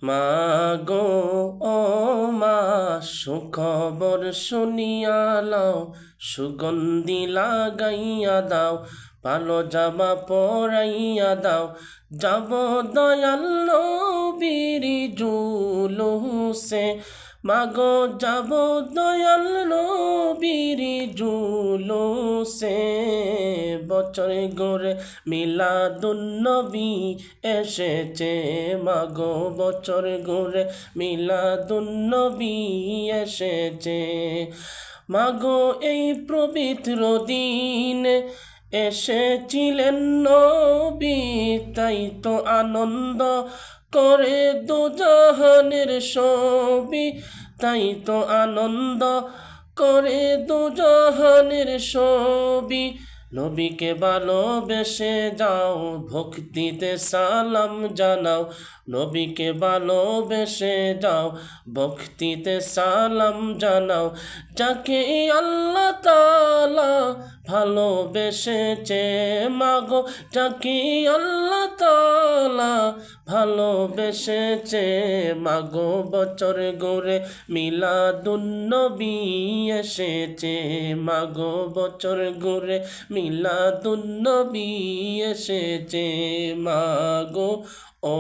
মাগো ও মা সুখবর শুনিয়া লাও, সুগন্ধি লাগাইয়া দাও, ভালো জামা পরাইয়া দাও, যাব দয়াল নবীর জুলুসে। মাগো যাব দয়াল নবীর জুলুসে। বছরে ঘুরে মিলাদুন্নবী এসেছে, মাগো বছর ঘুরে মিলাদুন্নবী এসেছে। মাগো এই পবিত্র দিন এসেছিলেন নবী, তাই তো আনন্দ করে দুজাহানের সবই, তাই তো আনন্দ করে দুজাহানের সবই। নবীকে ভালোবেসে যাও, ভক্তিতে সালাম জানাও। নবীকে ভালোবেসে যাও, ভক্তিতে সালাম জানাও। যাকে আল্লাহ তাআলা ভালোবেসেছে, মাগো যাকে আল্লাহ তাআলা ভালোবেসেছে। মাগো বছর ঘুরে মিলাদুন্নবী এসেছে, মাগো বছর ঘুরে মিলাদুন্নবী এসেছে। মাগো ও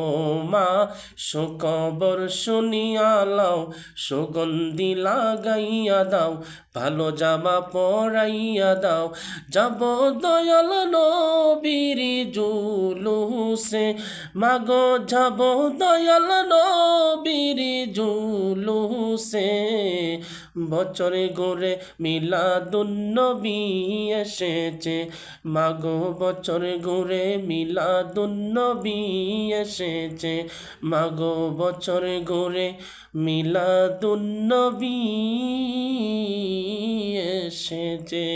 মা সুখবর শুনিয়া লাও, সুগন্ধি লাগাইয়া দাও, ভালো জামা পরাইয়া দাও, যাব দয়াল নবীর জুলুসে। মাগো যাব দয়াল নবীর জুলুসে। বছরে ঘুরে মিলাদুন্নবী এসেছে, মাগো বছরে ঘুরে মিলাদুন্নবী এসেছে, মাগো বছরে ঘুরে মিলাদুন্নবী এসেছে।